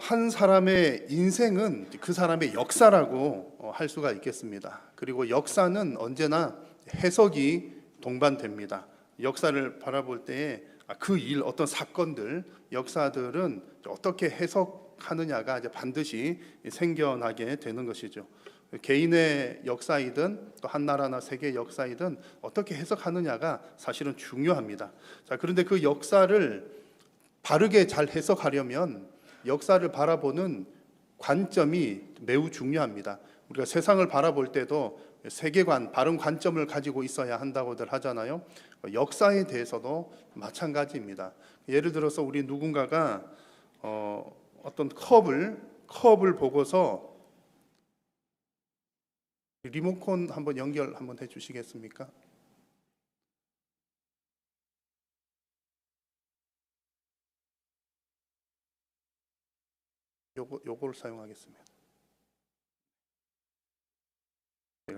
한 사람의 인생은 그 사람의 역사라고 할 수가 있겠습니다. 그리고 역사는 언제나 해석이 동반됩니다. 역사를 바라볼 때에 그 일, 어떤 사건들, 역사들은 어떻게 해석하느냐가 이제 반드시 생겨나게 되는 것이죠. 개인의 역사이든 또 한 나라나 세계의 역사이든 어떻게 해석하느냐가 사실은 중요합니다. 자, 그런데 그 역사를 바르게 잘 해석하려면 역사를 바라보는 관점이 매우 중요합니다. 우리가 세상을 바라볼 때도 세계관, 바른 관점을 가지고 있어야 한다고들 하잖아요. 역사에 대해서도 마찬가지입니다. 예를 들어서 우리 누군가가 어떤 컵을 보고서 리모컨 한번 연결 한번 해주시겠습니까? 요걸 사용하겠습니다.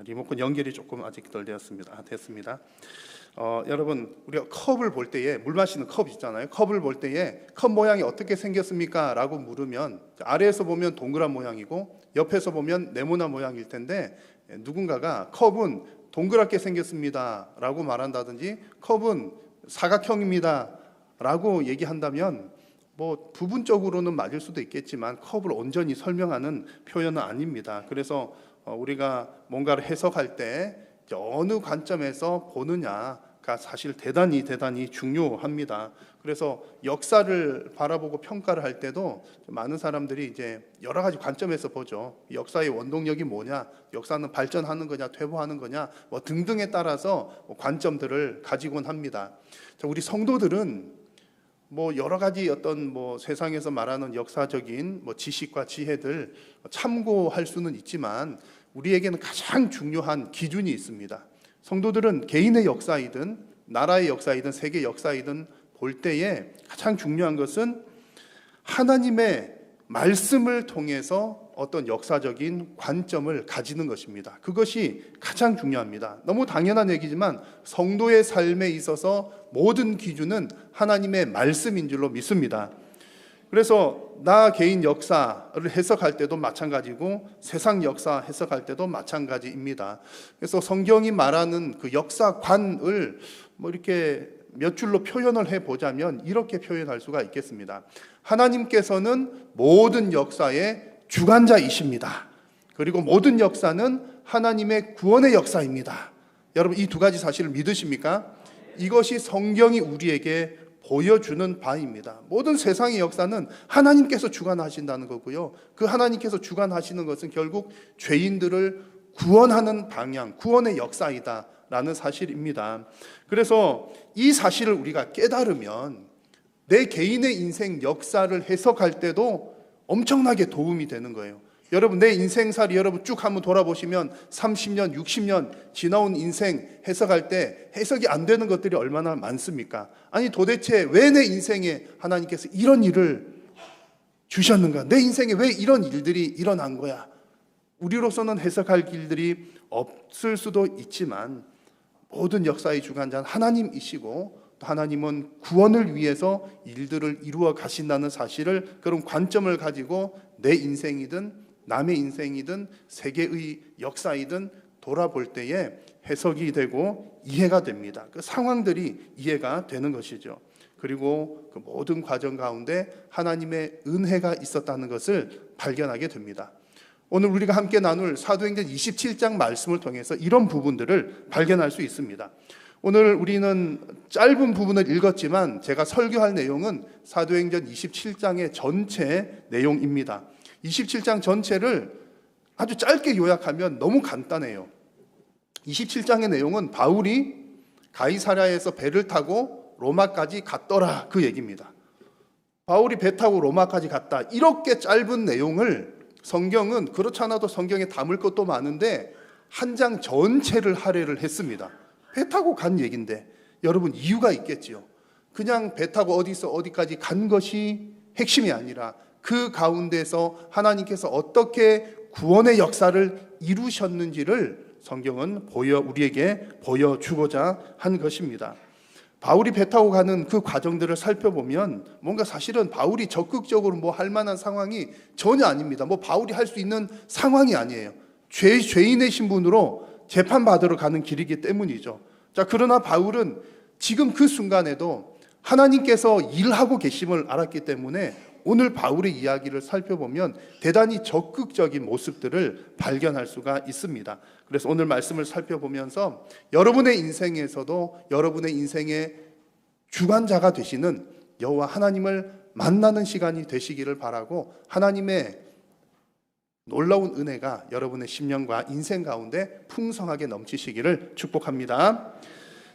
리모컨 연결이 조금 아직 덜 되었습니다. 됐습니다. 여러분, 우리가 컵을 볼 때에, 물 마시는 컵 있잖아요. 컵을 볼 때에 컵 모양이 어떻게 생겼습니까? 라고 물으면 아래에서 보면 동그란 모양이고 옆에서 보면 네모난 모양일 텐데, 누군가가 컵은 동그랗게 생겼습니다 라고 말한다든지 컵은 사각형입니다 라고 얘기한다면 뭐 부분적으로는 맞을 수도 있겠지만 컵을 온전히 설명하는 표현은 아닙니다. 그래서 우리가 뭔가를 해석할 때 어느 관점에서 보느냐가 사실 대단히 중요합니다. 그래서 역사를 바라보고 평가를 할 때도 많은 사람들이 이제 여러 가지 관점에서 보죠. 역사의 원동력이 뭐냐, 역사는 발전하는 거냐, 퇴보하는 거냐, 뭐 등등에 따라서 관점들을 가지곤 합니다. 우리 성도들은 뭐 여러 가지 어떤 뭐 세상에서 말하는 역사적인 뭐 지식과 지혜들 참고할 수는 있지만 우리에게는 가장 중요한 기준이 있습니다. 성도들은 개인의 역사이든 나라의 역사이든 세계 역사이든 볼 때에 가장 중요한 것은 하나님의 말씀을 통해서 어떤 역사적인 관점을 가지는 것입니다. 그것이 가장 중요합니다. 너무 당연한 얘기지만 성도의 삶에 있어서 모든 기준은 하나님의 말씀인 줄로 믿습니다. 그래서 나 개인 역사를 해석할 때도 마찬가지고 세상 역사 해석할 때도 마찬가지입니다. 그래서 성경이 말하는 그 역사관을 뭐 이렇게 몇 줄로 표현을 해보자면 이렇게 표현할 수가 있겠습니다. 하나님께서는 모든 역사의 주관자이십니다. 그리고 모든 역사는 하나님의 구원의 역사입니다. 여러분, 이 두 가지 사실을 믿으십니까? 이것이 성경이 우리에게 보여주는 바입니다. 모든 세상의 역사는 하나님께서 주관하신다는 거고요. 그 하나님께서 주관하시는 것은 결국 죄인들을 구원하는 방향, 구원의 역사이다라는 사실입니다. 그래서 이 사실을 우리가 깨달으면 내 개인의 인생 역사를 해석할 때도 엄청나게 도움이 되는 거예요. 여러분, 내 인생살이 여러분 쭉 한번 돌아보시면 30년, 60년 지나온 인생 해석할 때 해석이 안 되는 것들이 얼마나 많습니까? 아니 도대체 왜 내 인생에 하나님께서 이런 일을 주셨는가? 내 인생에 왜 이런 일들이 일어난 거야? 우리로서는 해석할 길들이 없을 수도 있지만 모든 역사의 주관자는 하나님이시고 하나님은 구원을 위해서 일들을 이루어 가신다는 사실을, 그런 관점을 가지고 내 인생이든 남의 인생이든 세계의 역사이든 돌아볼 때에 해석이 되고 이해가 됩니다. 그 상황들이 이해가 되는 것이죠. 그리고 그 모든 과정 가운데 하나님의 은혜가 있었다는 것을 발견하게 됩니다. 오늘 우리가 함께 나눌 사도행전 27장 말씀을 통해서 이런 부분들을 발견할 수 있습니다. 오늘 우리는 짧은 부분을 읽었지만 제가 설교할 내용은 사도행전 27장의 전체 내용입니다. 27장 전체를 아주 짧게 요약하면 너무 간단해요. 27장의 내용은 바울이 가이사랴에서 배를 타고 로마까지 갔더라, 그 얘기입니다. 바울이 배 타고 로마까지 갔다, 이렇게 짧은 내용을 성경은 그렇지 않아도 성경에 담을 것도 많은데 한 장 전체를 할애를 했습니다. 배 타고 간 얘기인데 여러분 이유가 있겠지요. 그냥 배 타고 어디서 어디까지 간 것이 핵심이 아니라 그 가운데서 하나님께서 어떻게 구원의 역사를 이루셨는지를 성경은 우리에게 보여주고자 한 것입니다. 바울이 배 타고 가는 그 과정들을 살펴보면 뭔가 사실은 바울이 적극적으로 뭐 할 만한 상황이 전혀 아닙니다. 뭐 바울이 할 수 있는 상황이 아니에요. 죄인의 신분으로 재판받으러 가는 길이기 때문이죠. 자, 그러나 바울은 지금 그 순간에도 하나님께서 일하고 계심을 알았기 때문에 오늘 바울의 이야기를 살펴보면 대단히 적극적인 모습들을 발견할 수가 있습니다. 그래서 오늘 말씀을 살펴보면서 여러분의 인생에서도 여러분의 인생의 주관자가 되시는 여호와 하나님을 만나는 시간이 되시기를 바라고 하나님의 놀라운 은혜가 여러분의 심령과 인생 가운데 풍성하게 넘치시기를 축복합니다.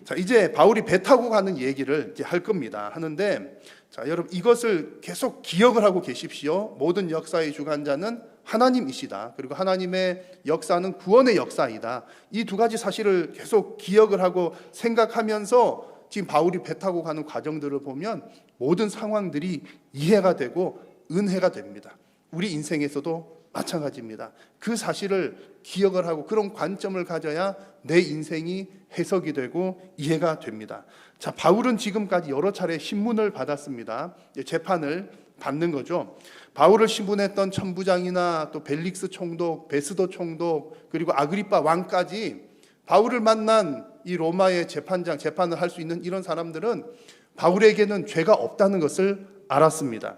자, 이제 바울이 배 타고 가는 얘기를 이제 할 겁니다. 하는데, 자, 여러분 이것을 계속 기억을 하고 계십시오. 모든 역사의 주관자는 하나님이시다. 그리고 하나님의 역사는 구원의 역사이다. 이 두 가지 사실을 계속 기억을 하고 생각하면서 지금 바울이 배 타고 가는 과정들을 보면 모든 상황들이 이해가 되고 은혜가 됩니다. 우리 인생에서도 마찬가지입니다. 그 사실을 기억을 하고 그런 관점을 가져야 내 인생이 해석이 되고 이해가 됩니다. 자, 바울은 지금까지 여러 차례 신문을 받았습니다. 재판을 받는 거죠. 바울을 신문했던 천부장이나 또 벨릭스 총독, 베스도 총독, 그리고 아그리빠 왕까지 바울을 만난 이 로마의 재판을 할 수 있는 이런 사람들은 바울에게는 죄가 없다는 것을 알았습니다.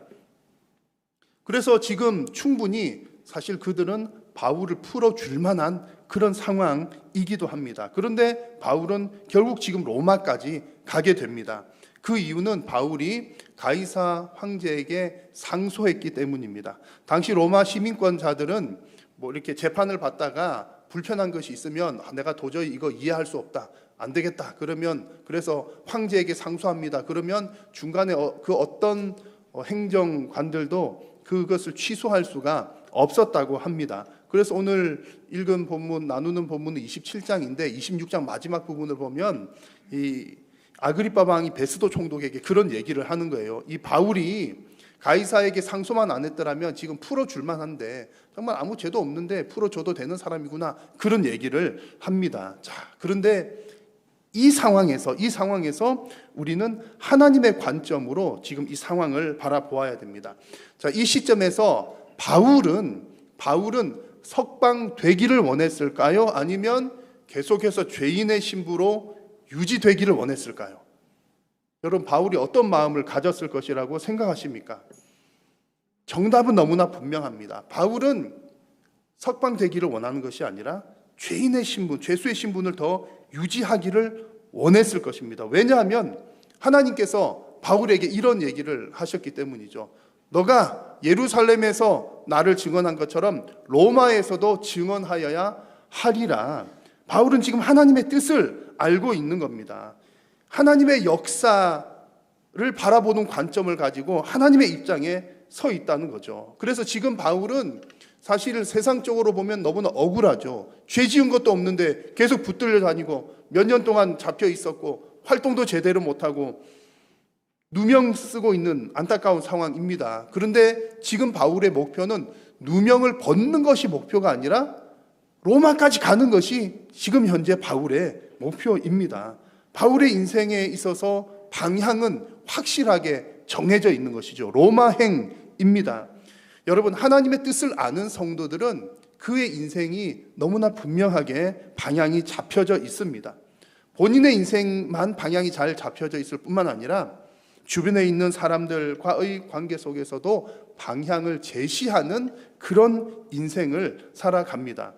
그래서 지금 충분히 사실 그들은 바울을 풀어줄 만한 그런 상황이기도 합니다. 그런데 바울은 결국 지금 로마까지 가게 됩니다. 그 이유는 바울이 가이사 황제에게 상소했기 때문입니다. 당시 로마 시민권자들은 뭐 이렇게 재판을 받다가 불편한 것이 있으면 내가 도저히 이거 이해할 수 없다, 안 되겠다, 그러면 그래서 황제에게 상소합니다. 그러면 중간에 그 어떤 행정관들도 그것을 취소할 수가 없었다고 합니다. 그래서 오늘 읽은 본문, 나누는 본문은 27장인데 26장 마지막 부분을 보면 이 아그리빠 왕이 베스도 총독에게 그런 얘기를 하는 거예요. 이 바울이 가이사에게 상소만 안 했더라면 지금 풀어줄 만한데 정말 아무 죄도 없는데 풀어줘도 되는 사람이구나, 그런 얘기를 합니다. 자, 그런데 이 상황에서 우리는 하나님의 관점으로 지금 이 상황을 바라보아야 됩니다. 자, 이 시점에서 바울은 석방되기를 원했을까요? 아니면 계속해서 죄인의 신부로 유지되기를 원했을까요? 여러분, 바울이 어떤 마음을 가졌을 것이라고 생각하십니까? 정답은 너무나 분명합니다. 바울은 석방되기를 원하는 것이 아니라 죄인의 신분, 죄수의 신분을 더 유지하기를 원했을 것입니다. 왜냐하면 하나님께서 바울에게 이런 얘기를 하셨기 때문이죠. 너가 예루살렘에서 나를 증언한 것처럼 로마에서도 증언하여야 하리라. 바울은 지금 하나님의 뜻을 알고 있는 겁니다. 하나님의 역사를 바라보는 관점을 가지고 하나님의 입장에 서 있다는 거죠. 그래서 지금 바울은 사실 세상적으로 보면 너무나 억울하죠. 죄 지은 것도 없는데 계속 붙들려 다니고 몇 년 동안 잡혀 있었고 활동도 제대로 못하고 누명 쓰고 있는 안타까운 상황입니다. 그런데 지금 바울의 목표는 누명을 벗는 것이 목표가 아니라 로마까지 가는 것이 지금 현재 바울의 목표입니다. 바울의 인생에 있어서 방향은 확실하게 정해져 있는 것이죠. 로마행입니다. 여러분, 하나님의 뜻을 아는 성도들은 그의 인생이 너무나 분명하게 방향이 잡혀져 있습니다. 본인의 인생만 방향이 잘 잡혀져 있을 뿐만 아니라 주변에 있는 사람들과의 관계 속에서도 방향을 제시하는 그런 인생을 살아갑니다.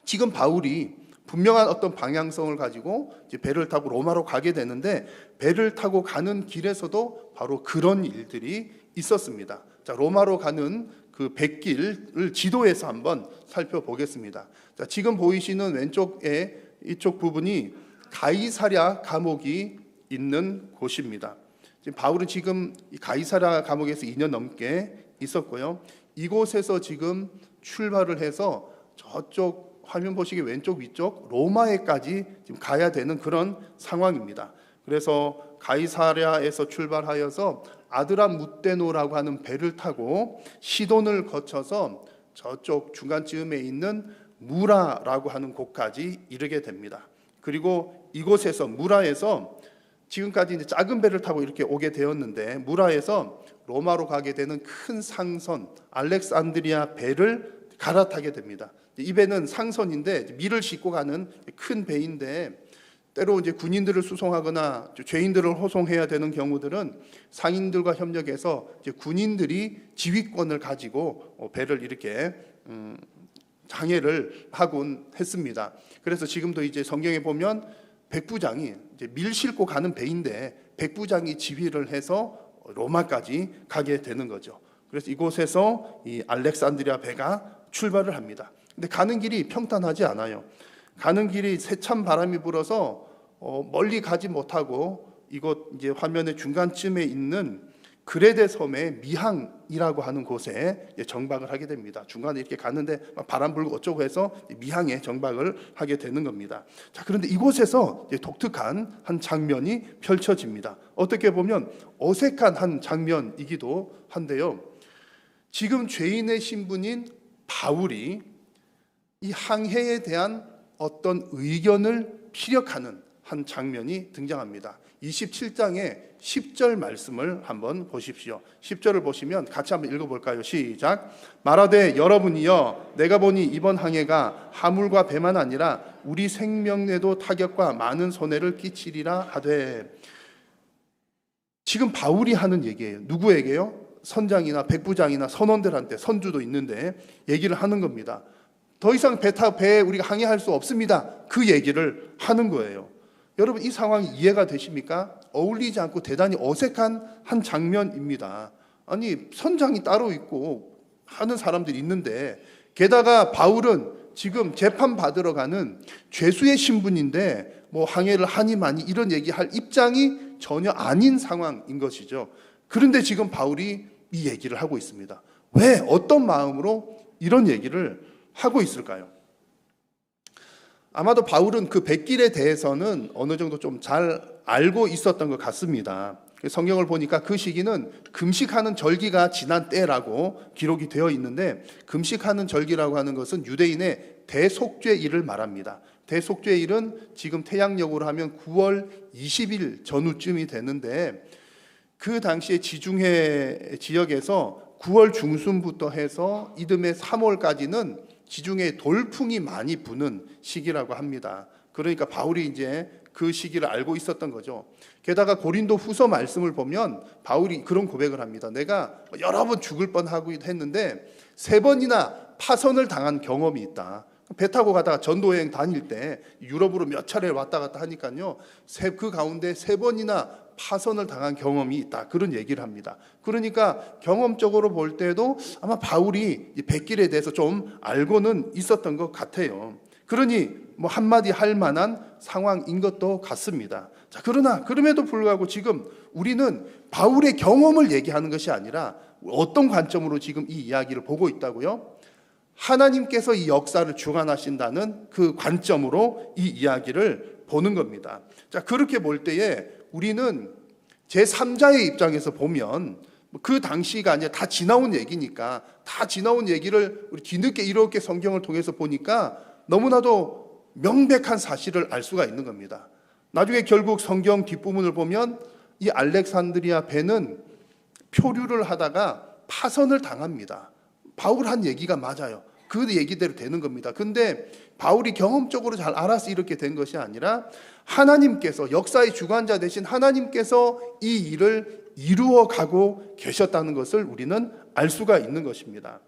지금 바울이 분명한 어떤 방향성을 가지고 이제 배를 타고 로마로 가게 되는데, 배를 타고 가는 길에서도 바로 그런 일들이 있었습니다. 자, 로마로 가는 그 뱃길을 지도에서 한번 살펴보겠습니다. 자, 지금 보이시는 왼쪽에 이쪽 부분이 가이사랴 감옥이 있는 곳입니다. 지금 바울은 지금 가이사랴 감옥에서 2년 넘게 있었고요. 이곳에서 지금 출발을 해서 저쪽 화면 보시기 왼쪽 위쪽 로마에까지 지금 가야 되는 그런 상황입니다. 그래서 가이사랴에서 출발하여서 아드라무테노라고 하는 배를 타고 시돈을 거쳐서 저쪽 중간쯤에 있는 무라라고 하는 곳까지 이르게 됩니다. 그리고 이곳에서 무라에서 지금까지 이제 작은 배를 타고 이렇게 오게 되었는데 무라에서 로마로 가게 되는 큰 상선 알렉산드리아 배를 갈아타게 됩니다. 이 배는 상선인데 밀을 싣고 가는 큰 배인데 때로 이제 군인들을 수송하거나 죄인들을 호송해야 되는 경우들은 상인들과 협력해서 이제 군인들이 지휘권을 가지고 배를 이렇게 장애를 하곤 했습니다. 그래서 지금도 이제 성경에 보면 백부장이 이제 밀 싣고 가는 배인데 백부장이 지휘를 해서 로마까지 가게 되는 거죠. 그래서 이곳에서 이 알렉산드리아 배가 출발을 합니다. 근데 가는 길이 평탄하지 않아요. 가는 길이 세찬 바람이 불어서 멀리 가지 못하고 이곳 이제 화면의 중간쯤에 있는 그레데 섬의 미항이라고 하는 곳에 정박을 하게 됩니다. 중간에 이렇게 가는데 바람 불고 어쩌고 해서 미항에 정박을 하게 되는 겁니다. 자, 그런데 이곳에서 독특한 한 장면이 펼쳐집니다. 어떻게 보면 어색한 한 장면이기도 한데요. 지금 죄인의 신분인 바울이 이 항해에 대한 어떤 의견을 피력하는 한 장면이 등장합니다. 27장의 10절 말씀을 한번 보십시오. 10절을 보시면 같이 한번 읽어볼까요? 시작. 말하되 여러분이여 내가 보니 이번 항해가 하물과 배만 아니라 우리 생명에도 타격과 많은 손해를 끼치리라 하되. 지금 바울이 하는 얘기예요. 누구에게요? 선장이나 백부장이나 선원들한테, 선주도 있는데 얘기를 하는 겁니다. 더 이상 배에 우리가 항해할 수 없습니다. 그 얘기를 하는 거예요. 여러분, 이 상황이 이해가 되십니까? 어울리지 않고 대단히 어색한 한 장면입니다. 아니, 선장이 따로 있고 하는 사람들이 있는데, 게다가 바울은 지금 재판 받으러 가는 죄수의 신분인데 뭐 항해를 하니 마니 이런 얘기할 입장이 전혀 아닌 상황인 것이죠. 그런데 지금 바울이 이 얘기를 하고 있습니다. 왜, 어떤 마음으로 이런 얘기를 하고 있을까요? 아마도 바울은 그 백길에 대해서는 어느 정도 좀 잘 알고 있었던 것 같습니다. 성경을 보니까 그 시기는 금식하는 절기가 지난 때라고 기록이 되어 있는데, 금식하는 절기라고 하는 것은 유대인의 대속죄일을 말합니다. 대속죄일은 지금 태양력으로 하면 9월 20일 전후쯤이 되는데, 그 당시에 지중해 지역에서 9월 중순부터 해서 이듬해 3월까지는 지중해 돌풍이 많이 부는 시기라고 합니다. 그러니까 바울이 이제 그 시기를 알고 있었던 거죠. 게다가 고린도 후서 말씀을 보면 바울이 그런 고백을 합니다. 내가 여러 번 죽을 뻔하고 했는데 3번이나 파선을 당한 경험이 있다. 배 타고 가다가 전도여행 다닐 때 유럽으로 몇 차례 왔다 갔다 하니까요, 그 가운데 3번이나 파선을 당한 경험이 있다. 그런 얘기를 합니다. 그러니까 경험적으로 볼 때도 아마 바울이 백길에 대해서 좀 알고는 있었던 것 같아요. 그러니 뭐 한마디 할 만한 상황인 것도 같습니다. 자, 그러나 그럼에도 불구하고 지금 우리는 바울의 경험을 얘기하는 것이 아니라 어떤 관점으로 지금 이 이야기를 보고 있다고요? 하나님께서 이 역사를 주관하신다는 그 관점으로 이 이야기를 보는 겁니다. 자, 그렇게 볼 때에 우리는 제3자의 입장에서 보면 그 당시가 아니라 다 지나온 얘기니까, 다 지나온 얘기를 우리 뒤늦게 이렇게 성경을 통해서 보니까 너무나도 명백한 사실을 알 수가 있는 겁니다. 나중에 결국 성경 뒷부분을 보면 이 알렉산드리아 배는 표류를 하다가 파선을 당합니다. 바울 한 얘기가 맞아요. 그 얘기대로 되는 겁니다. 근데 바울이 경험적으로 잘 알아서 이렇게 된 것이 아니라 하나님께서, 역사의 주관자 되신 하나님께서 이 일을 이루어 가고 계셨다는 것을 우리는 알 수가 있는 것입니다.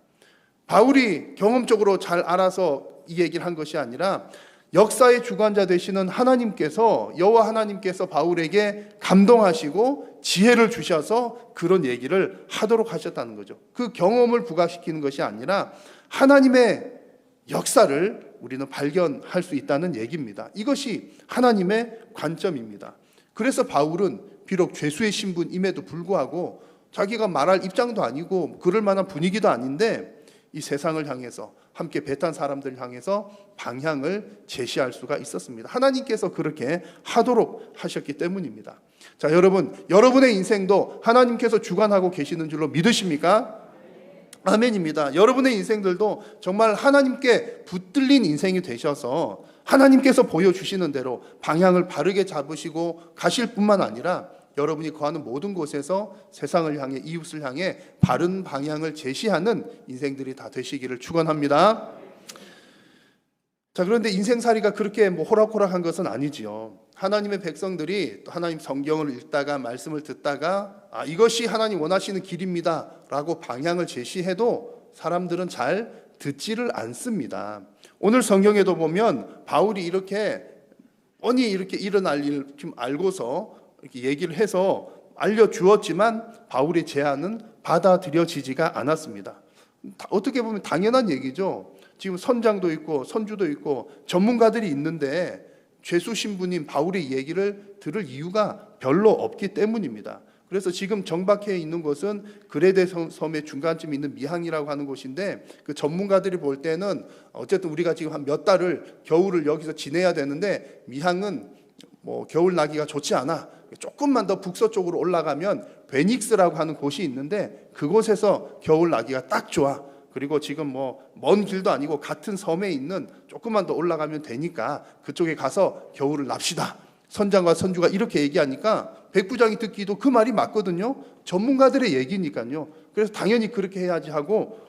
바울이 경험적으로 잘 알아서 이 얘기를 한 것이 아니라 역사의 주관자 되시는 하나님께서, 여호와 하나님께서 바울에게 감동하시고 지혜를 주셔서 그런 얘기를 하도록 하셨다는 거죠. 그 경험을 부각시키는 것이 아니라 하나님의 역사를 우리는 발견할 수 있다는 얘기입니다. 이것이 하나님의 관점입니다. 그래서 바울은 비록 죄수의 신분임에도 불구하고 자기가 말할 입장도 아니고 그럴 만한 분위기도 아닌데 이 세상을 향해서, 함께 배 탄 사람들을 향해서 방향을 제시할 수가 있었습니다. 하나님께서 그렇게 하도록 하셨기 때문입니다. 자, 여러분, 여러분의 인생도 하나님께서 주관하고 계시는 줄로 믿으십니까? 아멘입니다. 여러분의 인생들도 정말 하나님께 붙들린 인생이 되셔서 하나님께서 보여주시는 대로 방향을 바르게 잡으시고 가실 뿐만 아니라 여러분이 거하는 모든 곳에서 세상을 향해, 이웃을 향해 바른 방향을 제시하는 인생들이 다 되시기를 축원합니다. 자, 그런데 인생살이가 그렇게 호락호락한 것은 아니지요. 하나님의 백성들이 또 하나님 성경을 읽다가 말씀을 듣다가 이것이 하나님 원하시는 길입니다 라고 방향을 제시해도 사람들은 잘 듣지를 않습니다. 오늘 성경에도 보면 바울이 이렇게 뻔히 이렇게 일어날 일 좀 알고서 이렇게 얘기를 해서 알려주었지만 바울의 제안은 받아들여지지가 않았습니다. 어떻게 보면 당연한 얘기죠. 지금 선장도 있고 선주도 있고 전문가들이 있는데 죄수 신부님 바울의 얘기를 들을 이유가 별로 없기 때문입니다. 그래서 지금 정박해 있는 곳은 그레데 섬의 중간쯤에 있는 미항이라고 하는 곳인데 그 전문가들이 볼 때는 어쨌든 우리가 지금 한 몇 달을 겨울을 여기서 지내야 되는데 미항은 겨울 나기가 좋지 않아. 조금만 더 북서쪽으로 올라가면 베닉스라고 하는 곳이 있는데 그곳에서 겨울 나기가 딱 좋아. 그리고 지금 먼 길도 아니고 같은 섬에 있는 조금만 더 올라가면 되니까 그쪽에 가서 겨울을 납시다. 선장과 선주가 이렇게 얘기하니까 백부장이 듣기도 그 말이 맞거든요. 전문가들의 얘기니까요. 그래서 당연히 그렇게 해야지 하고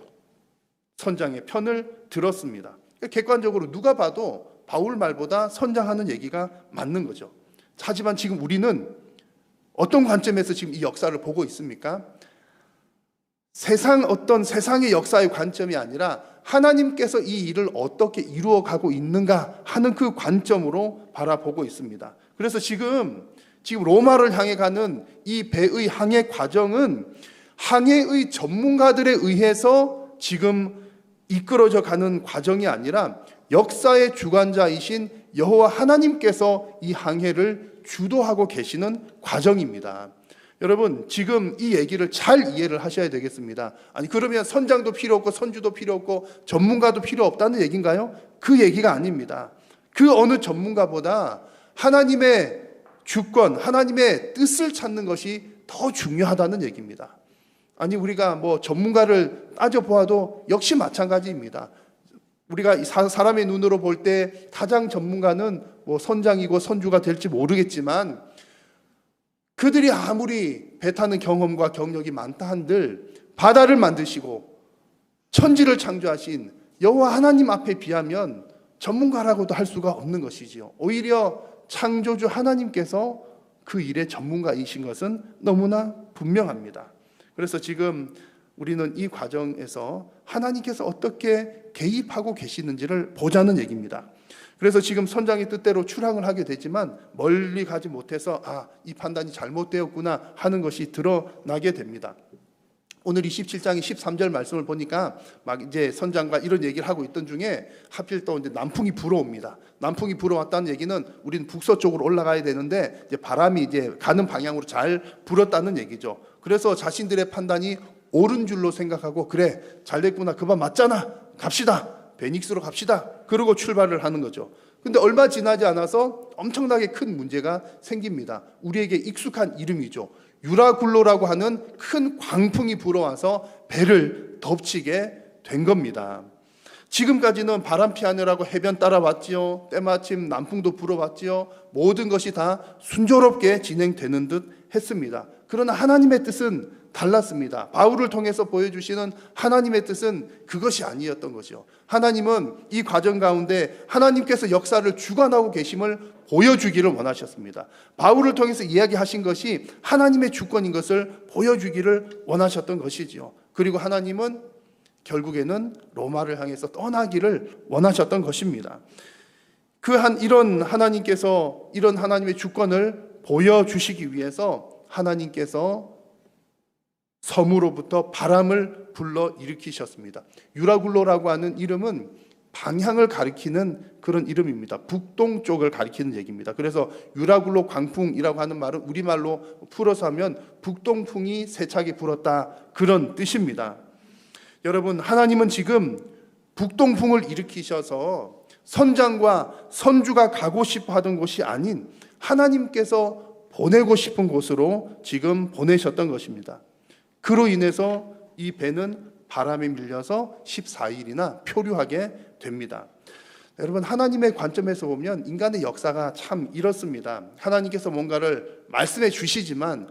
선장의 편을 들었습니다. 객관적으로 누가 봐도 바울 말보다 선장하는 얘기가 맞는 거죠. 하지만 지금 우리는 어떤 관점에서 지금 이 역사를 보고 있습니까? 어떤 세상의 역사의 관점이 아니라 하나님께서 이 일을 어떻게 이루어가고 있는가 하는 그 관점으로 바라보고 있습니다. 그래서 지금 로마를 향해 가는 이 배의 항해 과정은 항해의 전문가들에 의해서 지금 이끌어져 가는 과정이 아니라 역사의 주관자이신 여호와 하나님께서 이 항해를 주도하고 계시는 과정입니다. 여러분, 지금 이 얘기를 잘 이해를 하셔야 되겠습니다. 아니, 그러면 선장도 필요 없고 선주도 필요 없고 전문가도 필요 없다는 얘기인가요? 그 얘기가 아닙니다. 그 어느 전문가보다 하나님의 주권, 하나님의 뜻을 찾는 것이 더 중요하다는 얘기입니다. 아니, 우리가 전문가를 따져보아도 역시 마찬가지입니다. 우리가 사람의 눈으로 볼 때 가장 전문가는 선장이고 선주가 될지 모르겠지만 그들이 아무리 배 타는 경험과 경력이 많다 한들 바다를 만드시고 천지를 창조하신 여호와 하나님 앞에 비하면 전문가라고도 할 수가 없는 것이지요. 오히려 창조주 하나님께서 그 일의 전문가이신 것은 너무나 분명합니다. 그래서 지금 우리는 이 과정에서 하나님께서 어떻게 개입하고 계시는지를 보자는 얘기입니다. 그래서 지금 선장의 뜻대로 출항을 하게 되지만 멀리 가지 못해서 이 판단이 잘못되었구나 하는 것이 드러나게 됩니다. 오늘 27장의 13절 말씀을 보니까 막 이제 선장과 이런 얘기를 하고 있던 중에 하필 또 이제 남풍이 불어옵니다. 남풍이 불어왔다는 얘기는 우리는 북서쪽으로 올라가야 되는데 이제 바람이 이제 가는 방향으로 잘 불었다는 얘기죠. 그래서 자신들의 판단이 옳은 줄로 생각하고 그래 잘 됐구나 그 말 맞잖아 갑시다 베닉스로 갑시다 그러고 출발을 하는 거죠. 근데 얼마 지나지 않아서 엄청나게 큰 문제가 생깁니다. 우리에게 익숙한 이름이죠. 유라굴로라고 하는 큰 광풍이 불어와서 배를 덮치게 된 겁니다. 지금까지는 바람 피하느라고 해변 따라왔지요. 때마침 남풍도 불어왔지요. 모든 것이 다 순조롭게 진행되는 듯 했습니다. 그러나 하나님의 뜻은 달랐습니다. 바울을 통해서 보여주시는 하나님의 뜻은 그것이 아니었던 거죠. 하나님은 이 과정 가운데 하나님께서 역사를 주관하고 계심을 보여주기를 원하셨습니다. 바울을 통해서 이야기하신 것이 하나님의 주권인 것을 보여주기를 원하셨던 것이지요. 그리고 하나님은 결국에는 로마를 향해서 떠나기를 원하셨던 것입니다. 이런 하나님께서 이런 하나님의 주권을 보여주시기 위해서 하나님께서 섬으로부터 바람을 불러 일으키셨습니다. 유라굴로라고 하는 이름은 방향을 가리키는 그런 이름입니다. 북동쪽을 가리키는 얘기입니다. 그래서 유라굴로 광풍이라고 하는 말은 우리말로 풀어서 하면 북동풍이 세차게 불었다 그런 뜻입니다. 여러분, 하나님은 지금 북동풍을 일으키셔서 선장과 선주가 가고 싶어 하던 곳이 아닌 하나님께서 보내고 싶은 곳으로 지금 보내셨던 것입니다. 그로 인해서 이 배는 바람에 밀려서 14일이나 표류하게 됩니다. 여러분, 하나님의 관점에서 보면 인간의 역사가 참 이렇습니다. 하나님께서 뭔가를 말씀해 주시지만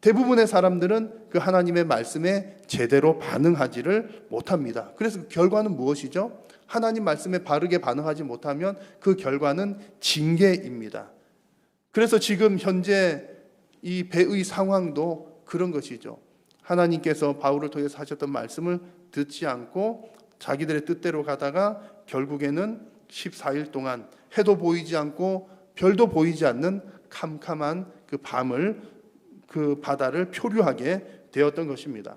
대부분의 사람들은 그 하나님의 말씀에 제대로 반응하지를 못합니다. 그래서 그 결과는 무엇이죠? 하나님 말씀에 바르게 반응하지 못하면 그 결과는 징계입니다. 그래서 지금 현재 이 배의 상황도 그런 것이죠. 하나님께서 바울을 통해서 하셨던 말씀을 듣지 않고 자기들의 뜻대로 가다가 결국에는 14일 동안 해도 보이지 않고 별도 보이지 않는 캄캄한 그 밤을, 그 바다를 표류하게 되었던 것입니다.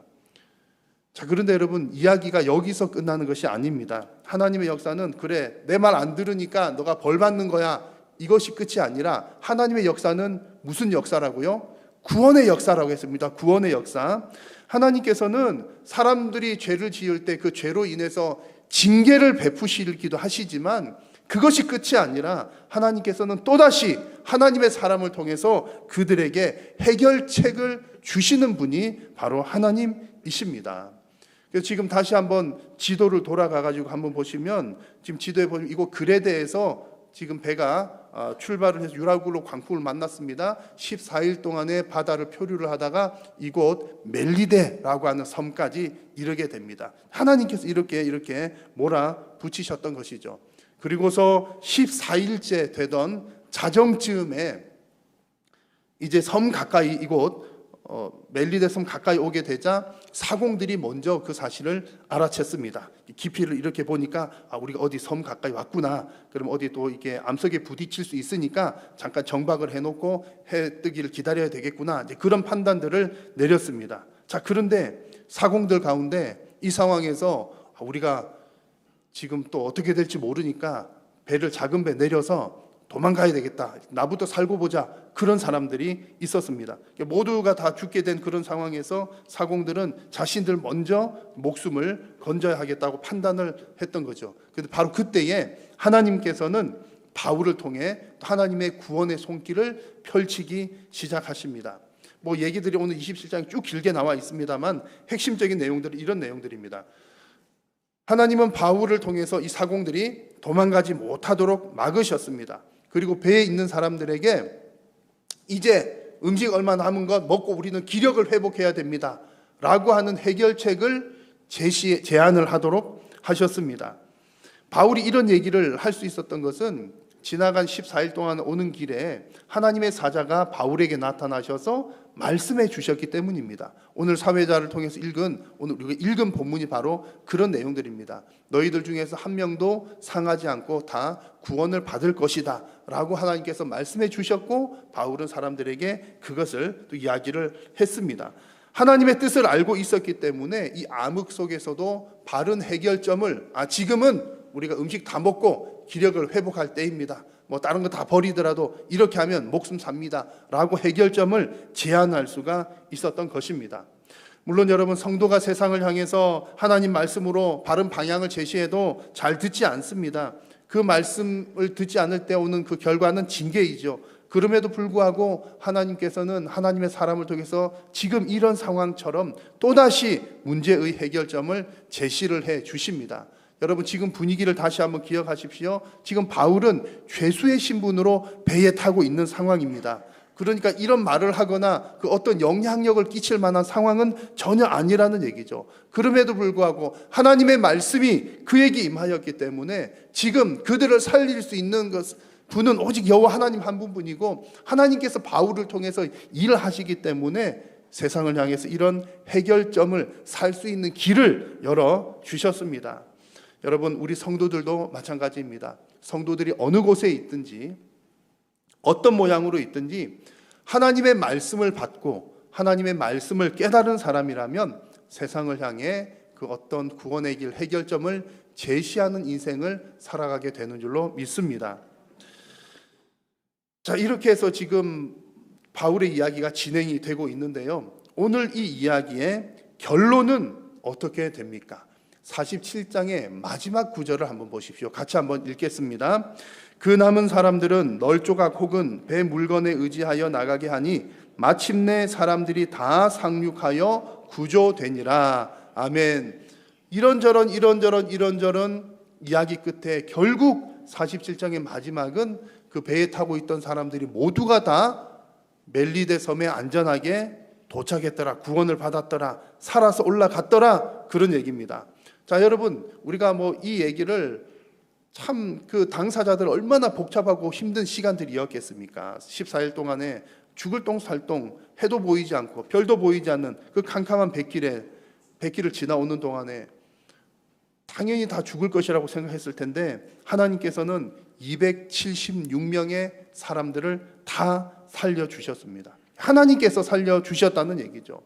자, 그런데 여러분, 이야기가 여기서 끝나는 것이 아닙니다. 하나님의 역사는 그래, 내 말 안 들으니까 너가 벌 받는 거야, 이것이 끝이 아니라 하나님의 역사는 무슨 역사라고요? 구원의 역사라고 했습니다. 구원의 역사. 하나님께서는 사람들이 죄를 지을 때 그 죄로 인해서 징계를 베푸시기도 하시지만 그것이 끝이 아니라 하나님께서는 또다시 하나님의 사람을 통해서 그들에게 해결책을 주시는 분이 바로 하나님이십니다. 그래서 지금 다시 한번 지도를 돌아가 가지고 한번 보시면, 지금 지도에 보면 이곳 그레데에서 지금 배가 출발을 해서 유라굴로 광풍을 만났습니다. 14일 동안의 바다를 표류를 하다가 이곳 멜리데라고 하는 섬까지 이르게 됩니다. 하나님께서 이렇게 몰아붙이셨던 것이죠. 그리고서 14일째 되던 자정쯤에 이제 섬 가까이, 이곳 멜리데 섬 가까이 오게 되자 사공들이 먼저 그 사실을 알아챘습니다. 깊이를 이렇게 보니까 우리가 어디 섬 가까이 왔구나. 그럼 어디 또 이렇게 암석에 부딪힐 수 있으니까 잠깐 정박을 해놓고 해 뜨기를 기다려야 되겠구나. 이제 그런 판단들을 내렸습니다. 자, 그런데 사공들 가운데 이 상황에서 우리가 지금 또 어떻게 될지 모르니까 배를 작은 배 내려서 도망가야 되겠다, 나부터 살고 보자, 그런 사람들이 있었습니다. 모두가 다 죽게 된 그런 상황에서 사공들은 자신들 먼저 목숨을 건져야 하겠다고 판단을 했던 거죠. 그런데 바로 그때에 하나님께서는 바울을 통해 하나님의 구원의 손길을 펼치기 시작하십니다. 얘기들이 오늘 27장에 쭉 길게 나와 있습니다만 핵심적인 내용들은 이런 내용들입니다. 하나님은 바울을 통해서 이 사공들이 도망가지 못하도록 막으셨습니다. 그리고 배에 있는 사람들에게 이제 음식 얼마 남은 것 먹고 우리는 기력을 회복해야 됩니다 라고 하는 해결책을 제안을 하도록 하셨습니다. 바울이 이런 얘기를 할 수 있었던 것은 지나간 14일 동안 오는 길에 하나님의 사자가 바울에게 나타나셔서 말씀해 주셨기 때문입니다. 오늘 사회자를 통해서 오늘 우리가 읽은 본문이 바로 그런 내용들입니다. 너희들 중에서 한 명도 상하지 않고 다 구원을 받을 것이다 라고 하나님께서 말씀해 주셨고, 바울은 사람들에게 그것을 또 이야기를 했습니다. 하나님의 뜻을 알고 있었기 때문에 이 암흑 속에서도 바른 해결점을, 지금은 우리가 음식 다 먹고 기력을 회복할 때입니다, 다른 거 다 버리더라도 이렇게 하면 목숨 삽니다 라고 해결점을 제안할 수가 있었던 것입니다. 물론 여러분, 성도가 세상을 향해서 하나님 말씀으로 바른 방향을 제시해도 잘 듣지 않습니다. 그 말씀을 듣지 않을 때 오는 그 결과는 징계이죠. 그럼에도 불구하고 하나님께서는 하나님의 사람을 통해서 지금 이런 상황처럼 또다시 문제의 해결점을 제시를 해 주십니다. 여러분, 지금 분위기를 다시 한번 기억하십시오. 지금 바울은 죄수의 신분으로 배에 타고 있는 상황입니다. 그러니까 이런 말을 하거나 그 어떤 영향력을 끼칠 만한 상황은 전혀 아니라는 얘기죠. 그럼에도 불구하고 하나님의 말씀이 그에게 임하였기 때문에 지금 그들을 살릴 수 있는 분은 오직 여호와 하나님 한 분뿐이고, 하나님께서 바울을 통해서 일을 하시기 때문에 세상을 향해서 이런 해결점을 살 수 있는 길을 열어 주셨습니다. 여러분, 우리 성도들도 마찬가지입니다. 성도들이 어느 곳에 있든지 어떤 모양으로 있든지 하나님의 말씀을 받고 하나님의 말씀을 깨달은 사람이라면 세상을 향해 그 어떤 구원의 길, 해결점을 제시하는 인생을 살아가게 되는 줄로 믿습니다. 자, 이렇게 해서 지금 바울의 이야기가 진행이 되고 있는데요, 오늘 이 이야기의 결론은 어떻게 됩니까? 47장의 마지막 구절을 한번 보십시오. 같이 한번 읽겠습니다. 그 남은 사람들은 널조각 혹은 배 물건에 의지하여 나가게 하니 마침내 사람들이 다 상륙하여 구조되니라. 아멘. 이런저런 이야기 끝에 결국 47장의 마지막은 그 배에 타고 있던 사람들이 모두가 다 멜리데 섬에 안전하게 도착했더라, 구원을 받았더라, 살아서 올라갔더라, 그런 얘기입니다. 자, 여러분, 우리가 이 얘기를 참 그 당사자들 얼마나 복잡하고 힘든 시간들이었겠습니까? 14일 동안에 죽을 똥 살똥, 해도 보이지 않고 별도 보이지 않는 그 캄캄한 백길을 지나오는 동안에 당연히 다 죽을 것이라고 생각했을 텐데 하나님께서는 276명의 사람들을 다 살려주셨습니다. 하나님께서 살려주셨다는 얘기죠.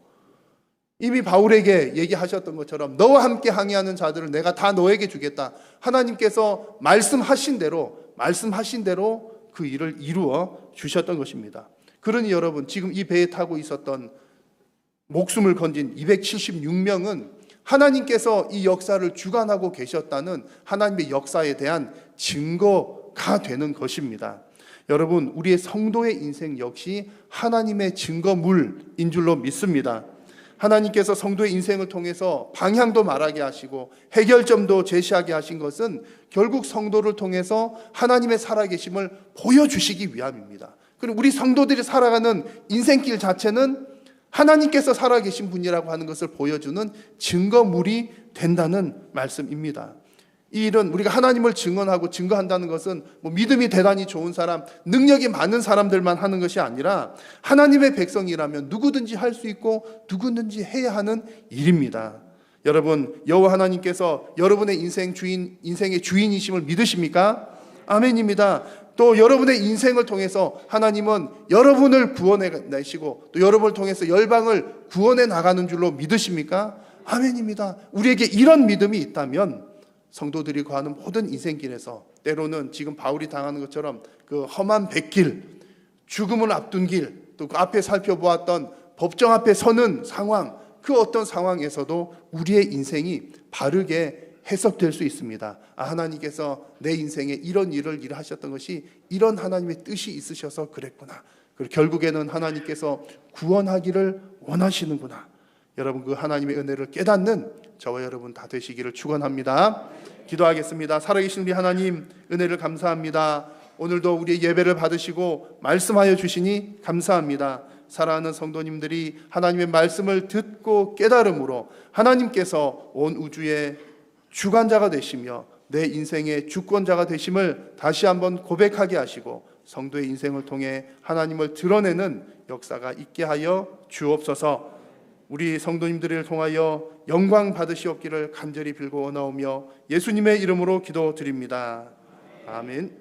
이미 바울에게 얘기하셨던 것처럼 너와 함께 항해하는 자들을 내가 다 너에게 주겠다. 하나님께서 말씀하신 대로 그 일을 이루어 주셨던 것입니다. 그러니 여러분, 지금 이 배에 타고 있었던 목숨을 건진 276명은 하나님께서 이 역사를 주관하고 계셨다는 하나님의 역사에 대한 증거가 되는 것입니다. 여러분, 우리의 성도의 인생 역시 하나님의 증거물인 줄로 믿습니다. 하나님께서 성도의 인생을 통해서 방향도 말하게 하시고 해결점도 제시하게 하신 것은 결국 성도를 통해서 하나님의 살아계심을 보여주시기 위함입니다. 그리고 우리 성도들이 살아가는 인생길 자체는 하나님께서 살아계신 분이라고 하는 것을 보여주는 증거물이 된다는 말씀입니다. 이 일은 우리가 하나님을 증언하고 증거한다는 것은 믿음이 대단히 좋은 사람, 능력이 많은 사람들만 하는 것이 아니라 하나님의 백성이라면 누구든지 할 수 있고 누구든지 해야 하는 일입니다. 여러분, 여호와 하나님께서 여러분의 인생의 주인이심을 믿으십니까? 아멘입니다. 또 여러분의 인생을 통해서 하나님은 여러분을 구원해 내시고 또 여러분을 통해서 열방을 구원해 나가는 줄로 믿으십니까? 아멘입니다. 우리에게 이런 믿음이 있다면 성도들이 거하는 모든 인생길에서 때로는 지금 바울이 당하는 것처럼 그 험한 백길, 죽음을 앞둔 길, 또 그 앞에 살펴보았던 법정 앞에 서는 상황, 그 어떤 상황에서도 우리의 인생이 바르게 해석될 수 있습니다. 하나님께서 내 인생에 이런 일을 일하셨던 것이 이런 하나님의 뜻이 있으셔서 그랬구나. 그리고 결국에는 하나님께서 구원하기를 원하시는구나. 여러분, 그 하나님의 은혜를 깨닫는 저와 여러분 다 되시기를 축원합니다. 기도하겠습니다. 살아계신 우리 하나님, 은혜를 감사합니다. 오늘도 우리의 예배를 받으시고 말씀하여 주시니 감사합니다. 사랑하는 성도님들이 하나님의 말씀을 듣고 깨달음으로 하나님께서 온 우주의 주관자가 되시며 내 인생의 주권자가 되심을 다시 한번 고백하게 하시고 성도의 인생을 통해 하나님을 드러내는 역사가 있게 하여 주옵소서. 우리 성도님들을 통하여 영광 받으시옵기를 간절히 빌고 원하오며 예수님의 이름으로 기도드립니다. 아멘.